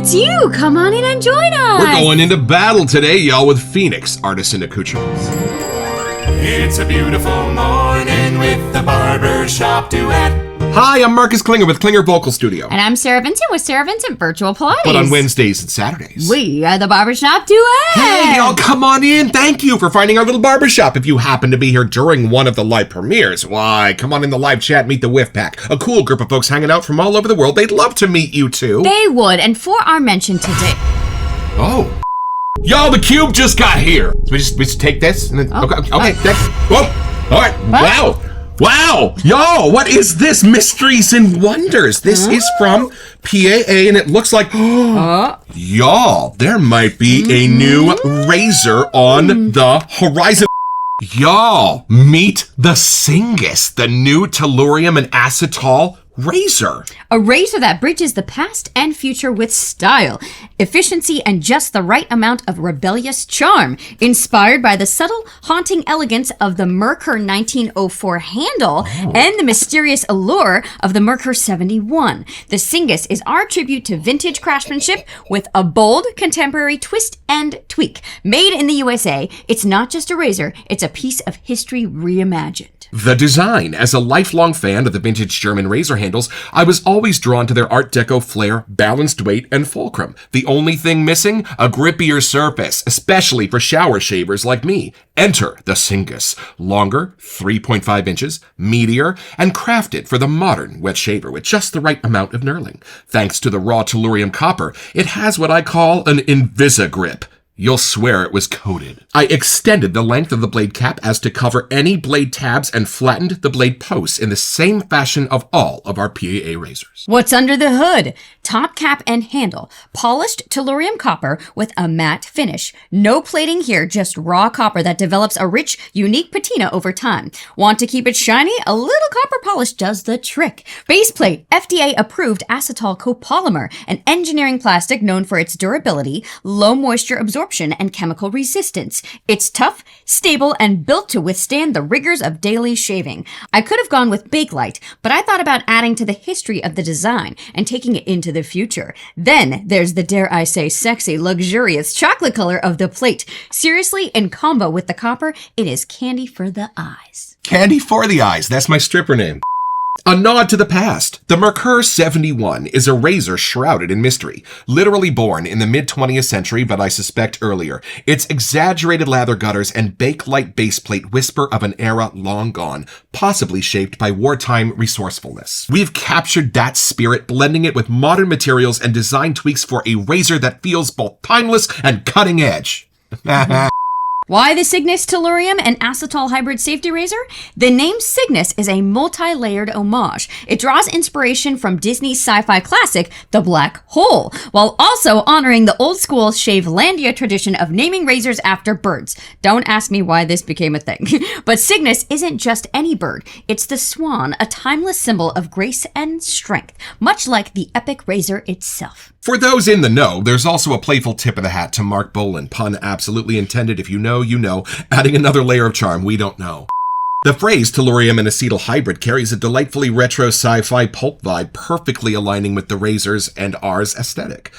it's you. Come on in and join us. We're going into battle today, y'all, with Phoenix Artisan Accoutrements. It's a beautiful morning with the Barbershop Duet. Hi, I'm Marcus Klinger with Klinger Vocal Studio. And I'm Sarah Vincent with Sarah Vincent Virtual Pilates. But on Wednesdays and Saturdays, we are the Barbershop Duet. Hey, y'all, come on in. Thank you for finding our little barbershop. If you happen to be here during one of the live premieres, why, come on in the live chat, meet the Whiff Pack. A cool group of folks hanging out from all over the world. They'd love to meet you, too. They would. And for our mention today... Oh. Y'all, the cube just got here. So we just take this and then... Okay. Whoa. All right. What? Wow. Y'all, what is this? Mysteries and Wonders. This is from PAA, and it looks like... Y'all, there might be a new razor on the horizon. Y'all, meet the Singus, the new tellurium and acetal razor. A razor that bridges the past and future with style, efficiency, and just the right amount of rebellious charm. Inspired by the subtle, haunting elegance of the Merkur 1904 handle and the mysterious allure of the Merkur 71. The Singus is our tribute to vintage craftsmanship with a bold, contemporary twist and tweak. Made in the USA, it's not just a razor, it's a piece of history reimagined. The design. As a lifelong fan of the vintage German razor handles, I was always drawn to their Art Deco flair, balanced weight, and fulcrum. The only thing missing? A grippier surface, especially for shower shavers like me. Enter the Singus. Longer, 3.5 inches, meatier, and crafted for the modern wet shaver with just the right amount of knurling. Thanks to the raw tellurium copper, it has what I call an Invisa grip. You'll swear it was coated. I extended the length of the blade cap as to cover any blade tabs and flattened the blade posts in the same fashion of all of our PAA razors. What's under the hood? Top cap and handle. Polished tellurium copper with a matte finish. No plating here, just raw copper that develops a rich, unique patina over time. Want to keep it shiny? A little copper polish does the trick. Base plate, FDA-approved acetal copolymer, an engineering plastic known for its durability, low moisture absorption, and chemical resistance. It's tough, stable, and built to withstand the rigors of daily shaving. I could have gone with Bakelite, but I thought about adding to the history of the design and taking it into the future. Then there's the, dare I say, sexy, luxurious chocolate color of the plate. Seriously, in combo with the copper, it is candy for the eyes. Candy for the eyes. That's my stripper name. A nod to the past. The Merkur 71 is a razor shrouded in mystery, literally born in the mid-20th century, but I suspect earlier. Its exaggerated lather gutters and Bakelite baseplate whisper of an era long gone, possibly shaped by wartime resourcefulness. We've captured that spirit, blending it with modern materials and design tweaks for a razor that feels both timeless and cutting edge. Why the Cygnus Tellurium and Acetal Hybrid Safety Razor? The name Cygnus is a multi-layered homage. It draws inspiration from Disney's sci-fi classic, The Black Hole, while also honoring the old-school Shavelandia tradition of naming razors after birds. Don't ask me why this became a thing. But Cygnus isn't just any bird. It's the swan, a timeless symbol of grace and strength, much like the epic razor itself. For those in the know, there's also a playful tip of the hat to Mark Bolan, pun absolutely intended. If you know, you know, adding another layer of charm we don't know. The phrase tellurium and acetal hybrid carries a delightfully retro sci-fi pulp vibe, perfectly aligning with the razor's and ours aesthetic.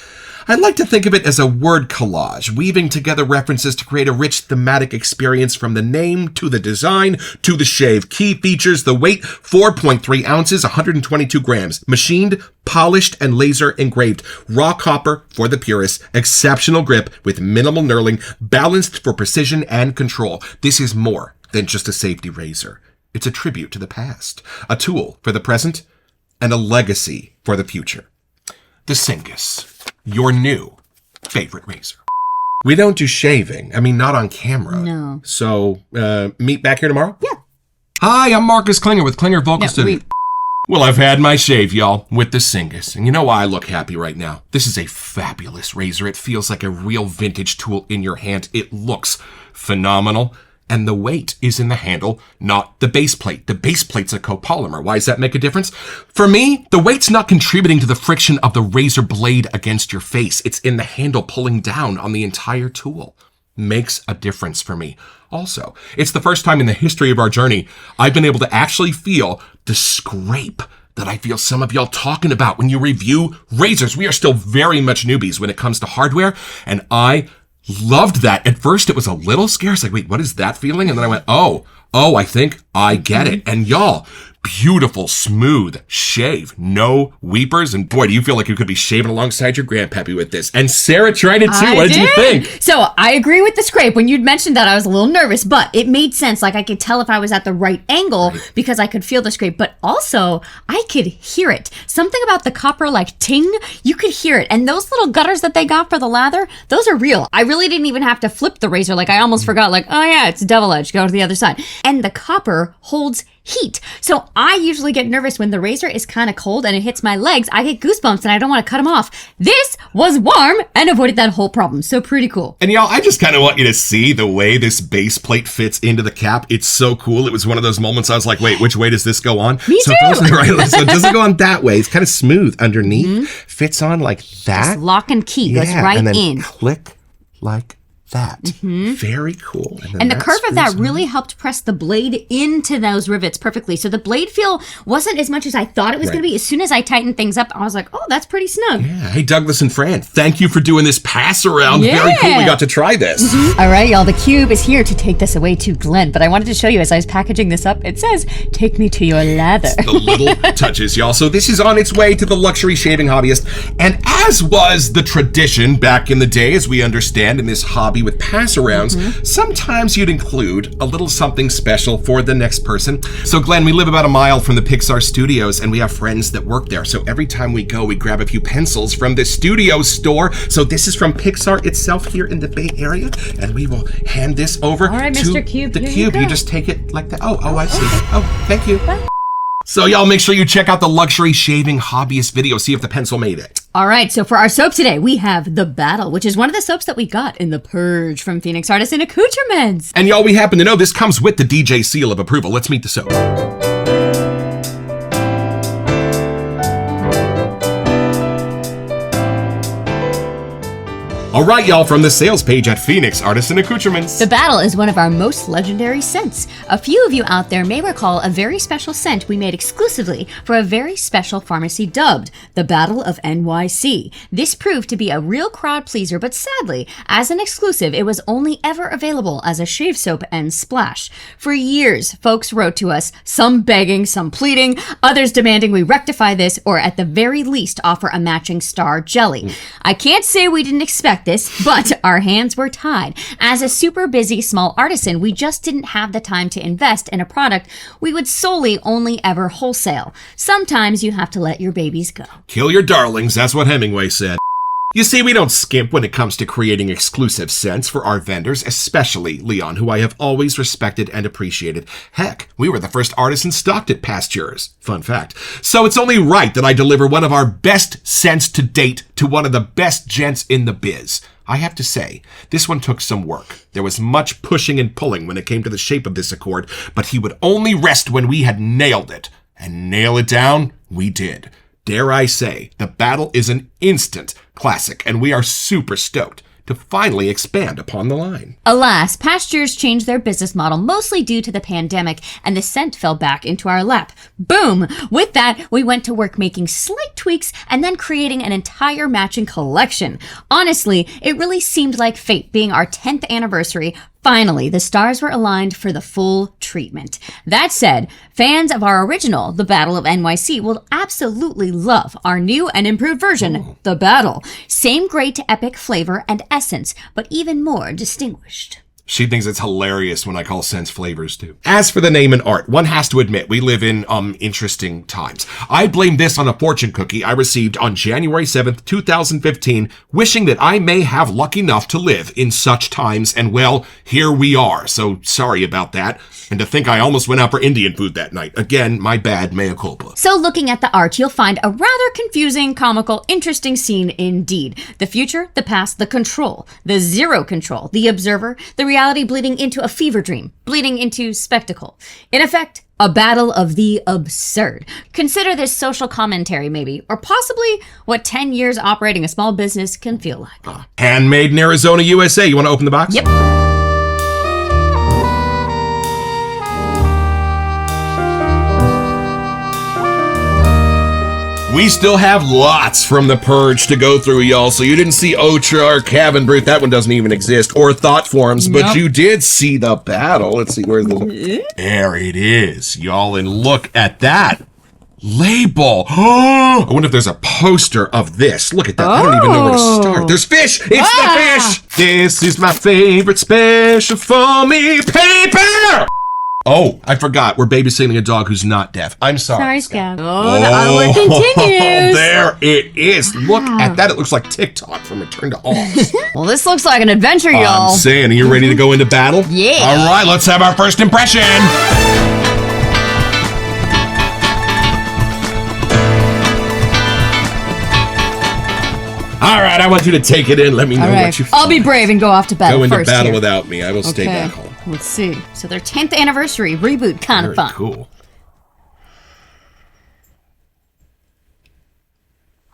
I like to think of it as a word collage, weaving together references to create a rich thematic experience from the name to the design to the shave. Key features: the weight, 4.3 ounces, 122 grams, machined, polished, and laser engraved. Raw copper for the purists, exceptional grip with minimal knurling, balanced for precision and control. This is more than just a safety razor. It's a tribute to the past, a tool for the present, and a legacy for the future. The Singus, your new favorite razor. We don't do shaving. I mean, not on camera. No. So, meet back here tomorrow? Yeah. Hi, I'm Marcus Klinger with Klinger Vocal Studio. Well, I've had my shave, y'all, with the Singus. And you know why I look happy right now? This is a fabulous razor. It feels like a real vintage tool in your hand. It looks phenomenal. And the weight is in the handle, not the base plate. The base plate's a copolymer. Why does that make a difference? For me, the weight's not contributing to the friction of the razor blade against your face. It's in the handle pulling down on the entire tool. Makes a difference for me. Also, it's the first time in the history of our journey I've been able to actually feel the scrape, that I feel some of y'all talking about when you review razors. We are still very much newbies when it comes to hardware, and I loved that. At first, it was a little scary. It's like, wait, what is that feeling? And then I went, oh, I think I get it. And y'all, beautiful, smooth shave, no weepers. And boy, do you feel like you could be shaving alongside your grandpappy with this. And Sarah tried it too. What did you think? So I agree with the scrape. When you'd mentioned that, I was a little nervous, but it made sense. Like I could tell if I was at the right angle because I could feel the scrape, but also I could hear it. Something about the copper like ting, you could hear it. And those little gutters that they got for the lather, those are real. I really didn't even have to flip the razor. Like I almost forgot, like, oh yeah, it's double edge, go to the other side. And the copper holds heat. So I usually get nervous when the razor is kind of cold and it hits my legs. I get goosebumps and I don't want to cut them off. This was warm and avoided that whole problem. So pretty cool. And y'all, I just kind of want you to see the way this base plate fits into the cap. It's so cool. It was one of those moments I was like, wait, which way does this go on? Me too. So it doesn't go on that way. It's kind of smooth underneath. Fits on like that. Just lock and key goes right and then in. Click like that. Very cool. And the curve of that really helped press the blade into those rivets perfectly. So the blade feel wasn't as much as I thought it was going to be. As soon as I tightened things up, I was like, oh, that's pretty snug. Yeah. Hey, Douglas and Fran, thank you for doing this pass around. Yeah. Very cool. We got to try this. All right, y'all. The cube is here to take this away to Glenn. But I wanted to show you as I was packaging this up, it says, take me to your lather. The little touches, y'all. So this is on its way to the luxury shaving hobbyist. And as was the tradition back in the day, as we understand in this hobby with pass arounds, sometimes you'd include a little something special for the next person. So Glenn, we live about a mile from the Pixar studios and we have friends that work there. So every time we go, we grab a few pencils from the studio store. So this is from Pixar itself here in the Bay Area. And we will hand this over All right, to Mr. Cube, the here cube. you You go. just take it like that. Oh, I see. Oh, thank you. So y'all make sure you check out the luxury shaving hobbyist video. See if the pencil made it. All right, so for our soap today, we have The Battle, which is one of the soaps that we got in The Purge from Phoenix Artisan Accoutrements. And y'all, we happen to know this comes with the DJ seal of approval. Let's meet the soap. All right, y'all, from the sales page at Phoenix Artisan Accoutrements. The Battle is one of our most legendary scents. A few of you out there may recall a very special scent we made exclusively for a very special pharmacy dubbed The Battle of NYC. This proved to be a real crowd pleaser, but sadly, as an exclusive, it was only ever available as a shave soap and splash. For years, folks wrote to us, some begging, some pleading, others demanding we rectify this or at the very least offer a matching star jelly. I can't say we didn't expect this, but our hands were tied. As a super busy small artisan, we just didn't have the time to invest in a product we would solely only ever wholesale. Sometimes you have to let your babies go. Kill your darlings, that's what Hemingway said. You see, we don't skimp when it comes to creating exclusive scents for our vendors, especially Leon, who I have always respected and appreciated. Heck, we were the first artisan stocked at past yours. Fun fact. So it's only right that I deliver one of our best scents to date to one of the best gents in the biz. I have to say, this one took some work. There was much pushing and pulling when it came to the shape of this accord, but he would only rest when we had nailed it. And nail it down, we did. Dare I say, The Battle is an instant classic, and we are super stoked to finally expand upon the line. Alas, Pastures changed their business model mostly due to the pandemic, and the scent fell back into our lap. Boom! With that, we went to work making slight tweaks and then creating an entire matching collection. Honestly, it really seemed like fate being our 10th anniversary. Finally, the stars were aligned for the full treatment. That said, fans of our original, The Battle of NYC, will absolutely love our new and improved version, The Battle. Same great epic flavor and essence, but even more distinguished. She thinks it's hilarious when I call scents flavors too. As for the name and art, one has to admit we live in interesting times. I blame this on a fortune cookie I received on January 7th, 2015, wishing that I may have luck enough to live in such times, and well, here we are. So sorry about that. And to think I almost went out for Indian food that night. Again, my bad, mea culpa. So looking at the art, you'll find a rather confusing, comical, interesting scene indeed. The future, the past, the control, the zero control, the observer, the reality bleeding into a fever dream, bleeding into spectacle. In effect, a battle of the absurd. Consider this social commentary maybe, or possibly what 10 years operating a small business can feel like. Handmade in Arizona, USA. You want to open the box? Yep. We still have lots from the Purge to go through, y'all. So you didn't see Otra or Cabin Brute. That one doesn't even exist. Or Thought Forms. But Nope. you did see the battle. Let's see, where's the... There it is, y'all. And look at that label. I wonder if there's a poster of this. Look at that. I don't even know where to start. There's fish. It's the fish. This is my favorite special foamy paper. Oh, I forgot. We're babysitting a dog who's not deaf. I'm sorry. Sorry, Scout. Oh, the artwork continues. There it is. Look at that. It looks like TikTok from Return to Oz. Well, this looks like an adventure, y'all. I'm saying, are you ready to go into battle? Yeah. All right, let's have our first impression. All right, I want you to take it in. Let me know what you feel. I'll be brave and go off to battle Go into first battle here. without me. I will stay back home. Let's see. So their 10th anniversary reboot, kind of fun. Cool.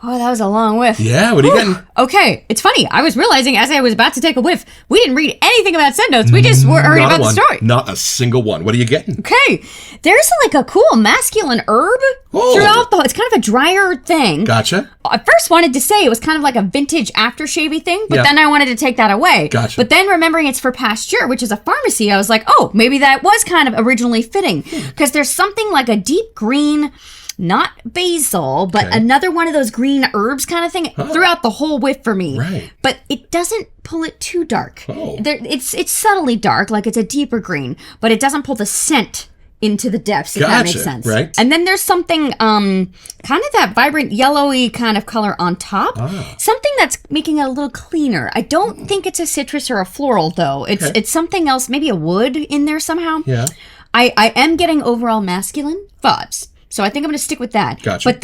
Oh, that was a long whiff. Yeah, what are you getting? Okay, it's funny. I was realizing as I was about to take a whiff, we didn't read anything about scent notes. We just heard about the story. Not a single one. What are you getting? Okay, there's like a cool masculine herb throughout the. It's kind of a drier thing. Gotcha. I first wanted to say it was kind of like a vintage aftershave-y thing, but then I wanted to take that away. Gotcha. But then remembering it's for Pasteur, which is a pharmacy, I was like, oh, maybe that was kind of originally fitting. Because there's something like a deep green, not basil, but another one of those green herbs kind of thing throughout the whole whiff for me. Right. But it doesn't pull it too dark. Oh. It's subtly dark, like it's a deeper green, but it doesn't pull the scent into the depths, if that makes sense. Right. And then there's something kind of that vibrant yellowy kind of color on top. Something that's making it a little cleaner. I don't think it's a citrus or a floral though. It's something else, maybe a wood in there somehow. Yeah. I am getting overall masculine vibes. So I think I'm going to stick with that. Gotcha. But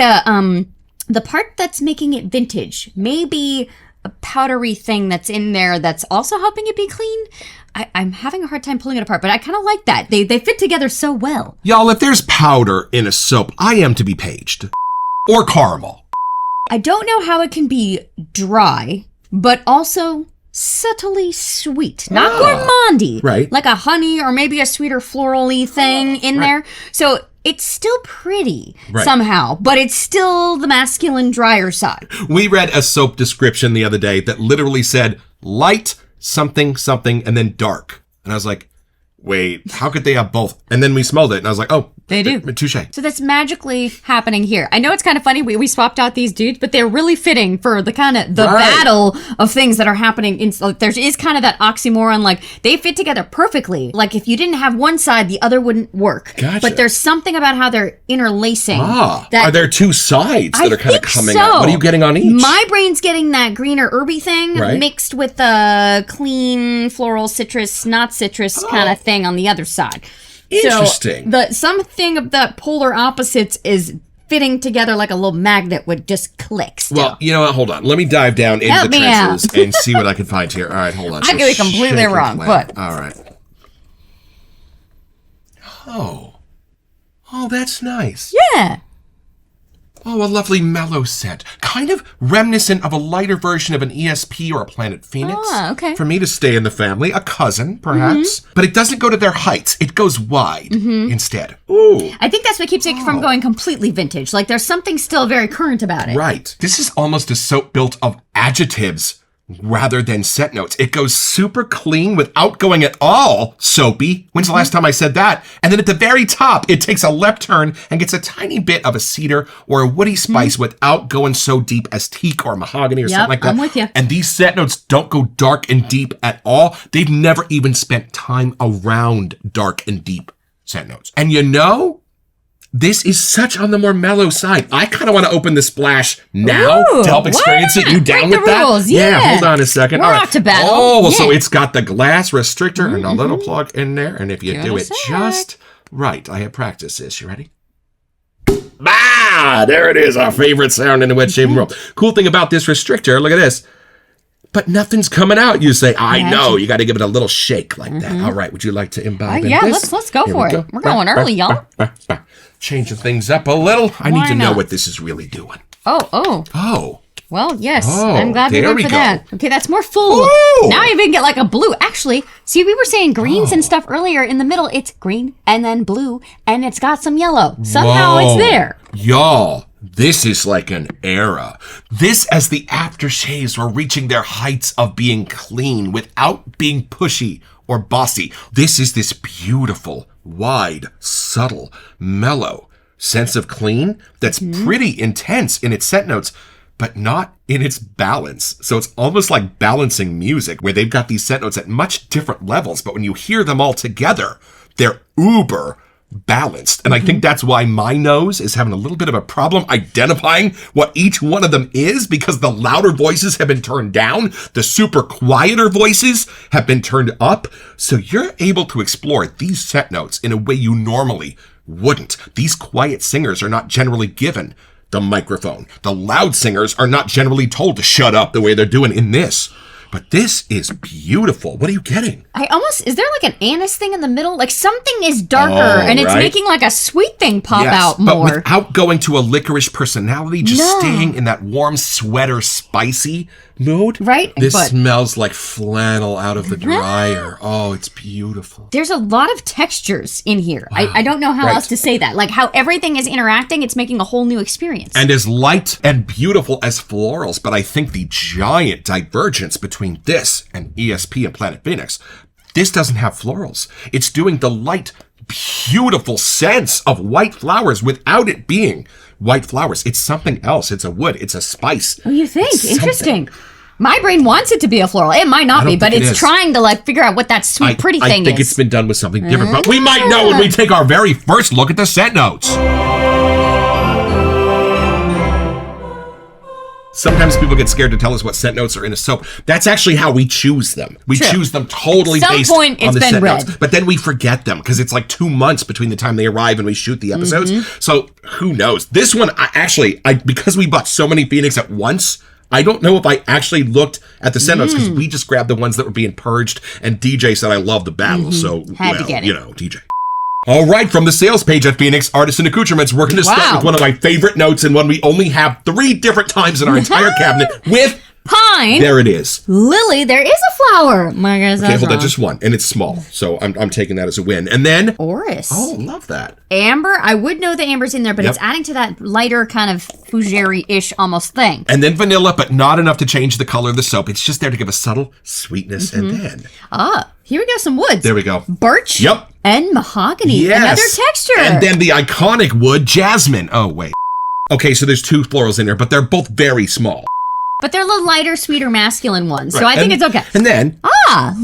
the part that's making it vintage may be a powdery thing that's in there that's also helping it be clean. I'm having a hard time pulling it apart, but I kind of like that. They fit together so well. Y'all, if there's powder in a soap, I am to be paged. Or caramel. I don't know how it can be dry, but also subtly sweet. Not gourmandy. Right. Like a honey or maybe a sweeter floral-y thing in there. So it's still pretty somehow, but it's still the masculine drier side. We read a soap description the other day that literally said light, something, something, and then dark. And I was like, wait, how could they have both? And then we smelled it, and I was like, oh, they do. Touche. So that's magically happening here. I know it's kind of funny. We swapped out these dudes, but they're really fitting for the kind of battle of things that are happening. There is kind of that oxymoron. Like they fit together perfectly. Like if you didn't have one side, the other wouldn't work. Gotcha. But there's something about how they're interlacing. Are there two sides that are kind of coming so. out? What are you getting on each? My brain's getting that greener herby thing mixed with the clean floral citrus, not citrus kind of thing on the other side. Interesting. So something of the polar opposites is fitting together like a little magnet would just click still. Well, you know what? Hold on. Let me dive down into the trenches and see what I can find here. All right, hold on. I could be completely wrong, but... All right. Oh, that's nice. Yeah. Oh, a lovely mellow scent. Kind of reminiscent of a lighter version of an ESP or a Planet Phoenix. Ah, okay. For me to stay in the family. A cousin, perhaps. But it doesn't go to their heights. It goes wide instead. Ooh. I think that's what keeps it from going completely vintage. Like there's something still very current about it. Right. This is almost a soap built of adjectives rather than scent notes. It goes super clean without going at all soapy. When's the last time I said that? And then at the very top, it takes a left turn and gets a tiny bit of a cedar or a woody spice without going so deep as teak or mahogany or something like that. I'm with you. And these scent notes don't go dark and deep at all. They've never even spent time around dark and deep scent notes. And you know, this is such on the more mellow side. I kind of want to open the splash now to help experience it. You down Break with the that? rules, yeah. Hold on a second. We're All right. off to battle. Oh, well, so Yeah. it's got the glass restrictor and a little plug in there. And if you do it sec. just right, I have practiced this. You ready? Ah, there it is. Our favorite sound in the wet shaving world. Cool thing about this restrictor, look at this. But nothing's coming out. You say, I know. You got to give it a little shake like that. All right. Would you like to imbibe in Yeah, this? let's go Here for we it. We're going early, y'all. Changing things up a little. I need to know not? what this is really doing. Oh. Oh. Well, yes. Oh, I'm glad we there went we for go. that. Okay, that's more full. Ooh. Now I even get like a blue. Actually, see, we were saying greens and stuff earlier. In the middle, it's green and then blue, and it's got some yellow. Somehow Whoa. it's there. Y'all, This is like an era. This as the aftershaves were reaching their heights of being clean without being pushy or bossy. This is this beautiful, wide, subtle, mellow sense of clean that's pretty intense in its set notes, but not in its balance. So it's almost like balancing music where they've got these set notes at much different levels, but when you hear them all together, they're uber balanced. And I think that's why my nose is having a little bit of a problem identifying what each one of them is, because the louder voices have been turned down, the super quieter voices have been turned up. So you're able to explore these set notes in a way you normally wouldn't. These quiet singers are not generally given the microphone. The loud singers are not generally told to shut up the way they're doing in this. But this is beautiful. What are you getting? Is there like an anise thing in the middle? Like something is darker and it's making like a sweet thing pop out more. But without going to a licorice personality, just staying in that warm sweater spicy mood. Right. This smells like flannel out of the dryer. Oh, it's beautiful. There's a lot of textures in here. Wow. I don't know how else to say that. Like how everything is interacting, it's making a whole new experience. And as light and beautiful as florals, but I think the giant divergence between this and ESP and Planet Phoenix, this doesn't have florals. It's doing the light, beautiful sense of white flowers without it being white flowers. It's something else. It's a wood. It's a spice. Oh, you think? Interesting. My brain wants it to be a floral. It might not be, but it's trying to like figure out what that sweet, pretty thing is. I think it's been done with something different, but we might know when we take our very first look at the set notes. Sometimes people get scared to tell us what scent notes are in a soap. That's actually how we choose them. We choose them totally based on the scent notes. But then we forget them because it's like 2 months between the time they arrive and we shoot the episodes. So who knows? This one, because we bought so many Phoenix at once, I don't know if I actually looked at the scent notes because we just grabbed the ones that were being purged, and DJ said I love the battle. So, Had to get it. DJ. All right, from the sales page at Phoenix Artisan Accoutrements, we're going to start with one of my favorite notes and one we only have 3 different times in our entire cabinet with pine. There it is. Lily, there is a flower. My gosh, okay, hold on, just one, and it's small, so I'm taking that as a win. And then orris. Oh, love that. Amber. I would know the amber's in there, but it's adding to that lighter kind of fougere-ish almost thing. And then vanilla, but not enough to change the color of the soap. It's just there to give a subtle sweetness. And then here we go, some woods. There we go. Birch. Yep. And mahogany. Yes. Another texture. And then the iconic wood jasmine. Oh, wait. Okay, so there's 2 florals in here, but they're both very small. But they're the lighter, sweeter, masculine ones. So I think it's okay. And then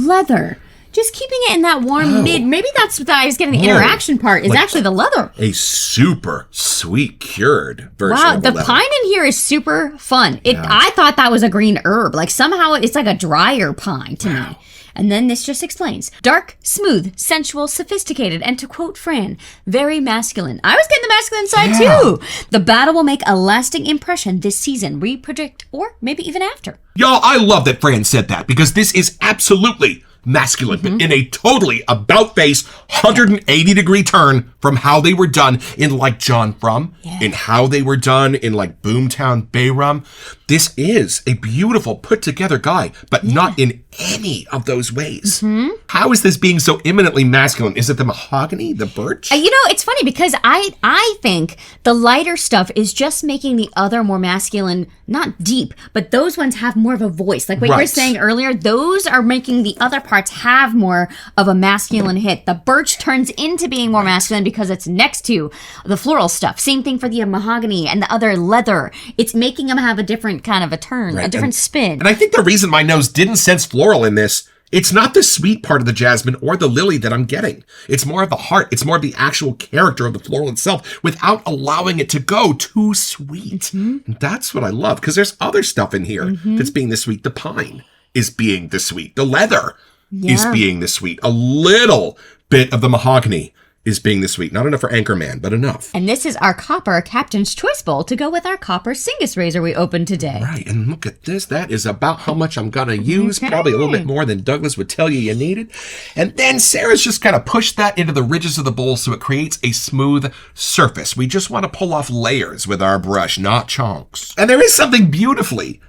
leather. Just keeping it in that warm mid. Maybe that's what I was getting. The interaction part is actually the leather. A super sweet cured version of the leather. Pine in here is super fun. I thought that was a green herb. Like somehow it's like a drier pine to me. And then this just explains. Dark, smooth, sensual, sophisticated, and to quote Fran, very masculine. I was getting the masculine side too. The battle will make a lasting impression this season, we predict, or maybe even after. Y'all, I love that Fran said that because this is absolutely masculine, but in a totally about-face, 180-degree turn from how they were done in like John Frum, in how they were done in like Boomtown Bayrum. This is a beautiful, put-together guy, but not in any of those ways. How is this being so eminently masculine? Is it the mahogany, the birch? It's funny because I think the lighter stuff is just making the other more masculine, not deep, but those ones have more of a voice. Like what you were saying earlier, those are making the other parts have more of a masculine hit. The birch turns into being more masculine because it's next to the floral stuff. Same thing for the mahogany and the other leather. It's making them have a different kind of a turn, a different spin. And I think the reason my nose didn't sense floral in this, it's not the sweet part of the jasmine or the lily that I'm getting. It's more of the heart. It's more of the actual character of the floral itself without allowing it to go too sweet. And that's what I love because there's other stuff in here that's being the sweet. The pine is being the sweet. The leather is being the sweet. A little bit of the mahogany is being the sweet. Not enough for Anchorman, but enough. And this is our copper Captain's Choice Bowl to go with our copper Singus razor we opened today. Right, and look at this. That is about how much I'm going to use. Probably a little bit more than Douglas would tell you needed. And then Sarah's just kind of pushed that into the ridges of the bowl so it creates a smooth surface. We just want to pull off layers with our brush, not chunks. And there is something beautifully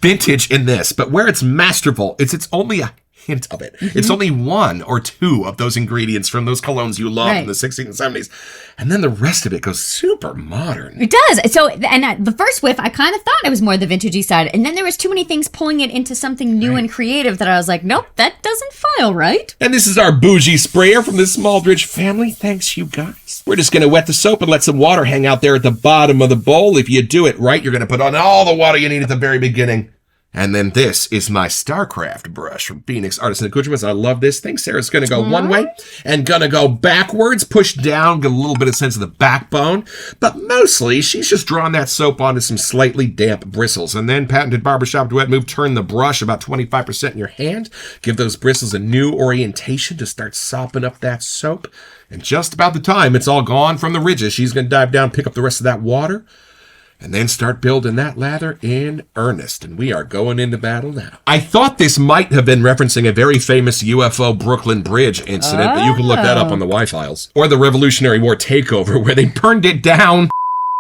vintage in this, but where it's masterful, it's only a hint of it. It's only one or two of those ingredients from those colognes you loved in the 60s and 70s. And then the rest of it goes super modern. It does. So, and the first whiff, I kind of thought it was more the vintagey side. And then there was too many things pulling it into something new and creative that I was like, nope, that doesn't file right. And this is our bougie sprayer from the Smaldridge family. Thanks, you guys. We're just going to wet the soap and let some water hang out there at the bottom of the bowl. If you do it right, you're going to put on all the water you need at the very beginning. And then this is my StarCraft brush from Phoenix Artisan Accoutrements. I love this thing. Sarah's going to go one way and going to go backwards, push down, get a little bit of sense of the backbone. But mostly, she's just drawn that soap onto some slightly damp bristles. And then patented Barbershop Duet move, turn the brush about 25% in your hand. Give those bristles a new orientation to start sopping up that soap. And just about the time it's all gone from the ridges, she's going to dive down, pick up the rest of that water, and then start building that lather in earnest. And we are going into battle now. I thought this might have been referencing a very famous UFO Brooklyn Bridge incident, but you can look that up on the Y-Files. Or the Revolutionary War takeover, where they burned it down.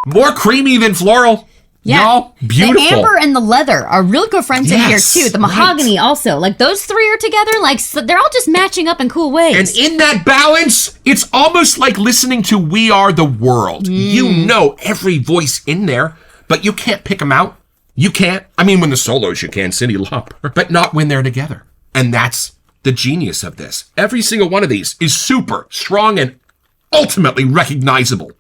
More creamy than floral. Yeah. Y'all, beautiful. The amber and the leather are real good friends in here, too. The mahogany also. Like, those three are together. Like, so they're all just matching up in cool ways. And in that balance, it's almost like listening to We Are the World. You know every voice in there, but you can't pick them out. You can't. I mean, when the solos you can, Cyndi Lauper, but not when they're together. And that's the genius of this. Every single one of these is super strong and ultimately recognizable,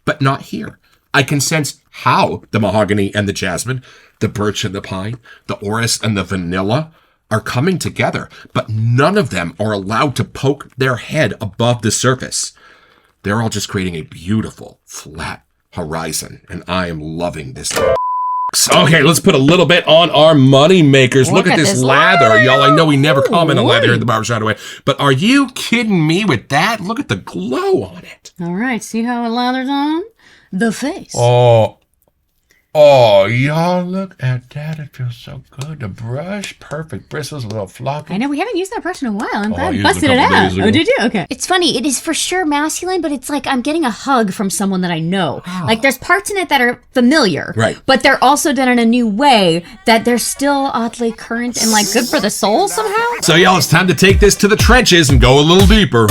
but not here. I can sense how the mahogany and the jasmine, the birch and the pine, the orris and the vanilla are coming together, but none of them are allowed to poke their head above the surface. They're all just creating a beautiful, flat horizon, and I am loving this. Okay, let's put a little bit on our money makers. Look at this lather, y'all. I know we never comment on lather here at the Barbershop Duet, but are you kidding me with that? Look at the glow on it. All right, see how it lathers on? The face. Oh, y'all, look at that. It feels so good. The brush, perfect bristles, a little floppy. I know, we haven't used that brush in a while. I'm glad I busted it out. Oh, did you? Okay. It's funny. It is for sure masculine, but it's like I'm getting a hug from someone that I know. Oh. Like, there's parts in it that are familiar. Right. But they're also done in a new way that they're still oddly current and, like, good for the soul somehow. So, y'all, it's time to take this to the trenches and go a little deeper.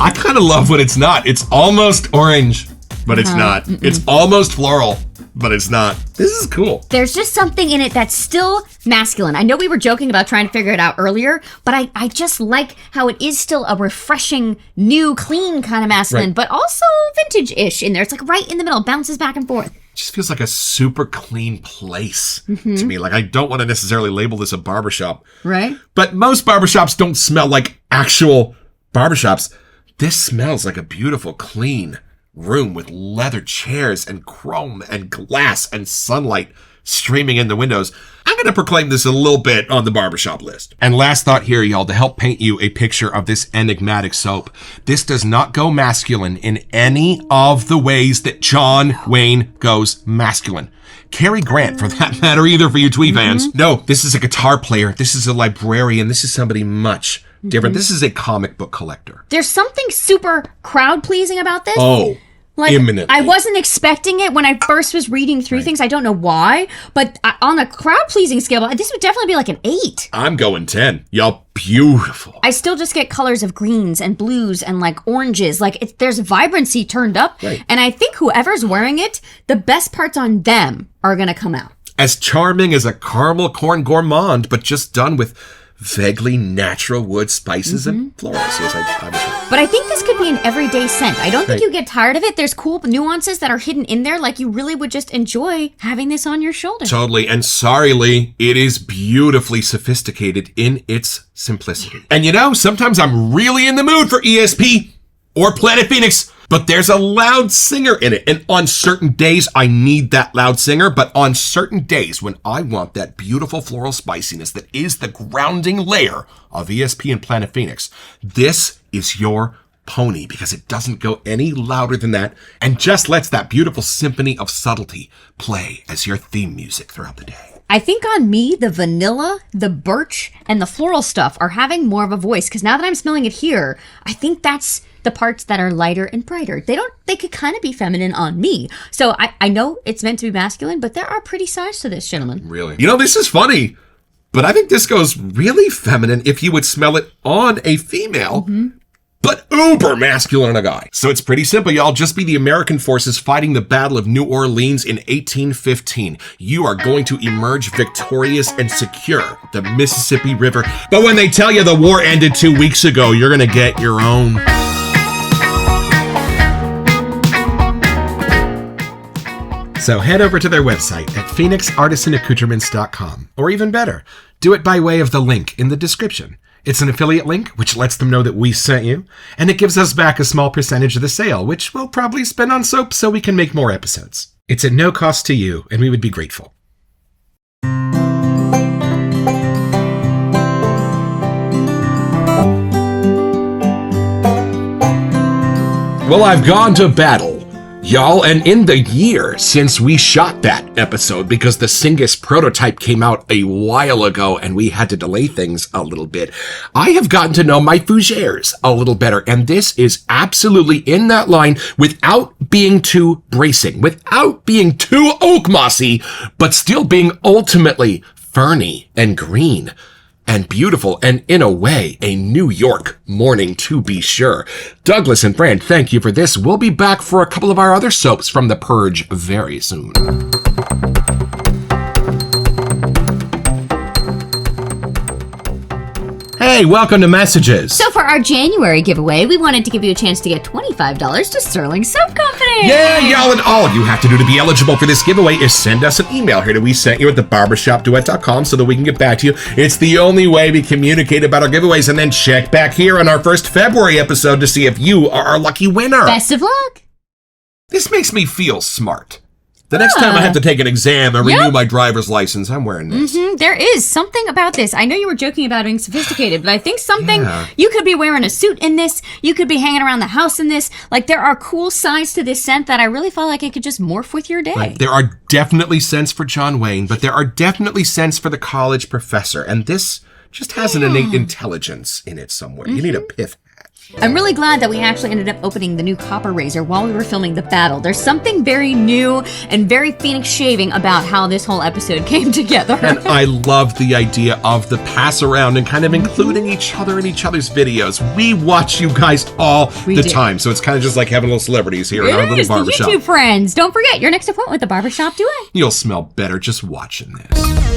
I kind of love when it's not. It's almost orange, but it's not. It's almost floral, but it's not. This is cool. There's just something in it that's still masculine. I know we were joking about trying to figure it out earlier, but I just like how it is still a refreshing, new, clean kind of masculine, but also vintage-ish in there. It's like right in the middle, bounces back and forth. It just feels like a super clean place to me. Like, I don't want to necessarily label this a barbershop. Right. But most barbershops don't smell like actual barbershops. This smells like a beautiful, clean room with leather chairs and chrome and glass and sunlight streaming in the windows. I'm going to proclaim this a little bit on the barbershop list. And last thought here, y'all, to help paint you a picture of this enigmatic soap. This does not go masculine in any of the ways that John Wayne goes masculine. Cary Grant, for that matter, either, for you Twee fans. No, this is a guitar player. This is a librarian. This is somebody much different. This is a comic book collector. There's something super crowd-pleasing about this. Oh, like, imminently. I wasn't expecting it when I first was reading through things. I don't know why, but on a crowd-pleasing scale, this would definitely be like an 8. I'm going 10. Y'all, beautiful. I still just get colors of greens and blues and like oranges. Like, there's vibrancy turned up. Right. And I think whoever's wearing it, the best parts on them are going to come out. As charming as a caramel corn gourmand, but just done with vaguely natural wood spices and florals. Yes, I'm sure. But I think this could be an everyday scent. I don't think you get tired of it. There's cool nuances that are hidden in there. Like, you really would just enjoy having this on your shoulder. Totally. And sorry, Lee, it is beautifully sophisticated in its simplicity. And you know, sometimes I'm really in the mood for ESP or Planet Phoenix, but there's a loud singer in it. And on certain days, I need that loud singer. But on certain days, when I want that beautiful floral spiciness that is the grounding layer of ESP and Planet Phoenix, this is your pony, because it doesn't go any louder than that and just lets that beautiful symphony of subtlety play as your theme music throughout the day. I think on me, the vanilla, the birch, and the floral stuff are having more of a voice, because now that I'm smelling it here, I think that's the parts that are lighter and brighter. They could kind of be feminine on me. So I know it's meant to be masculine, but there are pretty sides to this, gentlemen. Really? You know, this is funny, but I think this goes really feminine if you would smell it on a female. But uber masculine on a guy. So it's pretty simple, y'all. Just be the American forces fighting the Battle of New Orleans in 1815. You are going to emerge victorious and secure the Mississippi River. But when they tell you the war ended 2 weeks ago, you're going to get your own. So head over to their website at phoenixartisanaccoutrements.com. Or even better, do it by way of the link in the description. It's an affiliate link, which lets them know that we sent you, and it gives us back a small percentage of the sale, which we'll probably spend on soap so we can make more episodes. It's at no cost to you, and we would be grateful. Well, I've gone to battle, y'all, and in the year since we shot that episode, because the Singus prototype came out a while ago and we had to delay things a little bit, I have gotten to know my fougères a little better, and this is absolutely in that line without being too bracing, without being too oak mossy, but still being ultimately ferny and green and beautiful, and in a way, a New York morning to be sure. Douglas and Fran, thank you for this. We'll be back for a couple of our other soaps from The Purge very soon. Hey, welcome to Messages. So for our January giveaway, we wanted to give you a chance to get $25 to Sterling Soap Company. Yeah, y'all, and all you have to do to be eligible for this giveaway is send us an email here to we sent you at thebarbershopduet.com so that we can get back to you. It's the only way we communicate about our giveaways, and then check back here on our first February episode to see if you are our lucky winner. Best of luck. This makes me feel smart. The next time I have to take an exam and renew my driver's license, I'm wearing this. There is something about this. I know you were joking about being sophisticated, but I think you could be wearing a suit in this. You could be hanging around the house in this. Like, there are cool sides to this scent that I really felt like it could just morph with your day. Right. There are definitely scents for John Wayne, but there are definitely scents for the college professor. And this just has an innate intelligence in it somewhere. You need a pith hat. I'm really glad that we actually ended up opening the new copper razor while we were filming the battle. There's something very new and very Phoenix shaving about how this whole episode came together. And I love the idea of the pass around and kind of including each other in each other's videos. We watch you guys all the time, so it's kind of just like having little celebrities here in our little barbershop. YouTube friends. Don't forget your next appointment with the Barbershop Duet. You'll smell better just watching this.